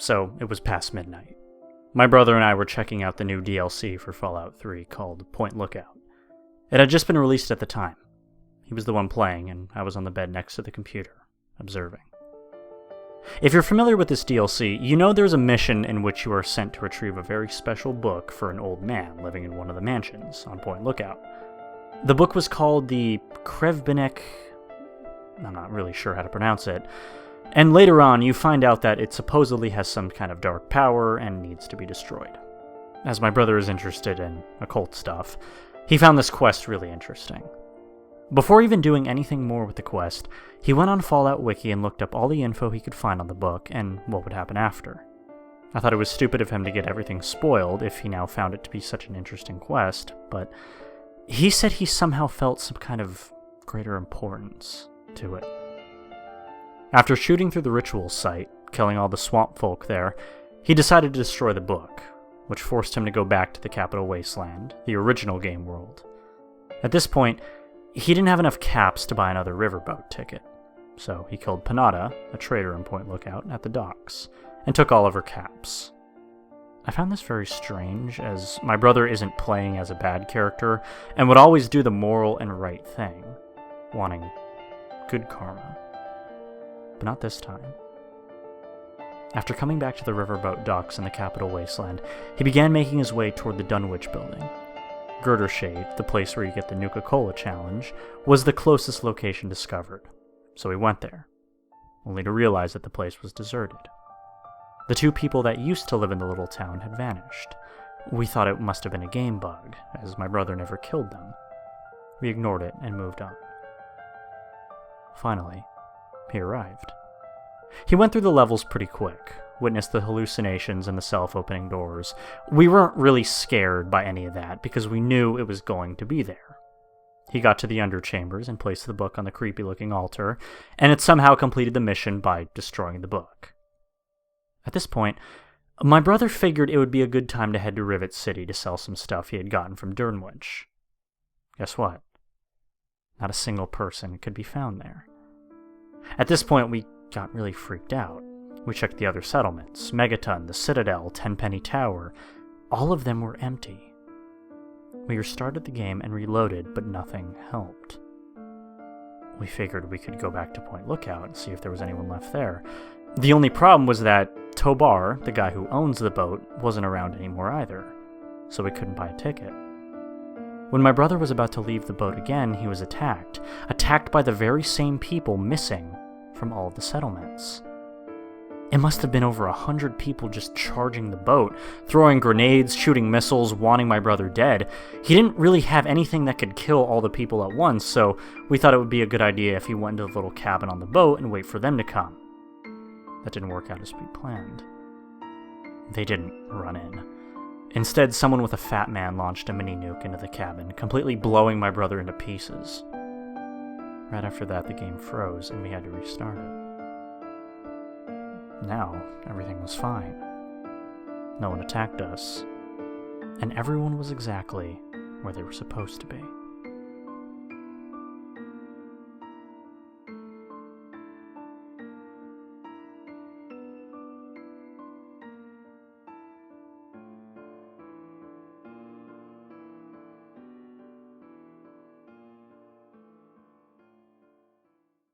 so it was past midnight. My brother and I were checking out the new DLC for Fallout 3 called Point Lookout. It had just been released at the time. He was the one playing, and I was on the bed next to the computer, observing. If you're familiar with this DLC, you know there's a mission in which you are sent to retrieve a very special book for an old man living in one of the mansions on Point Lookout. The book was called the Krevbinek... I'm not really sure how to pronounce it. And later on, you find out that it supposedly has some kind of dark power and needs to be destroyed. As my brother is interested in occult stuff, he found this quest really interesting. Before even doing anything more with the quest, he went on Fallout Wiki and looked up all the info he could find on the book and what would happen after. I thought it was stupid of him to get everything spoiled if he now found it to be such an interesting quest, but he said he somehow felt some kind of greater importance to it. After shooting through the ritual site, killing all the swamp folk there, he decided to destroy the book, which forced him to go back to the Capital Wasteland, the original game world. At this point, he didn't have enough caps to buy another riverboat ticket, so he killed Panada, a trader in Point Lookout, at the docks, and took all of her caps. I found this very strange, as my brother isn't playing as a bad character, and would always do the moral and right thing, wanting good karma. But not this time. After coming back to the riverboat docks in the Capital Wasteland, he began making his way toward the Dunwich building. Girdershade, the place where you get the Nuka-Cola challenge, was the closest location discovered, so we went there, only to realize that the place was deserted. The two people that used to live in the little town had vanished. We thought it must have been a game bug, as my brother never killed them. We ignored it and moved on. Finally, he arrived. He went through the levels pretty quick, witnessed the hallucinations and the self-opening doors. We weren't really scared by any of that, because we knew it was going to be there. He got to the underchambers and placed the book on the creepy-looking altar, and it somehow completed the mission by destroying the book. At this point, my brother figured it would be a good time to head to Rivet City to sell some stuff he had gotten from Dunwich. Guess what? Not a single person could be found there. At this point, we got really freaked out. We checked the other settlements, Megaton, the Citadel, Tenpenny Tower. All of them were empty. We restarted the game and reloaded, but nothing helped. We figured we could go back to Point Lookout and see if there was anyone left there. The only problem was that Tobar, the guy who owns the boat, wasn't around anymore either, so we couldn't buy a ticket. When my brother was about to leave the boat again, he was attacked by the very same people missing from all of the settlements. It must have been over 100 people just charging the boat, throwing grenades, shooting missiles, wanting my brother dead. He didn't really have anything that could kill all the people at once, so we thought it would be a good idea if he went into the little cabin on the boat and wait for them to come. That didn't work out as we planned. They didn't run in. Instead, someone with a fat man launched a mini-nuke into the cabin, completely blowing my brother into pieces. Right after that, the game froze, and we had to restart it. Now, everything was fine. No one attacked us, and everyone was exactly where they were supposed to be.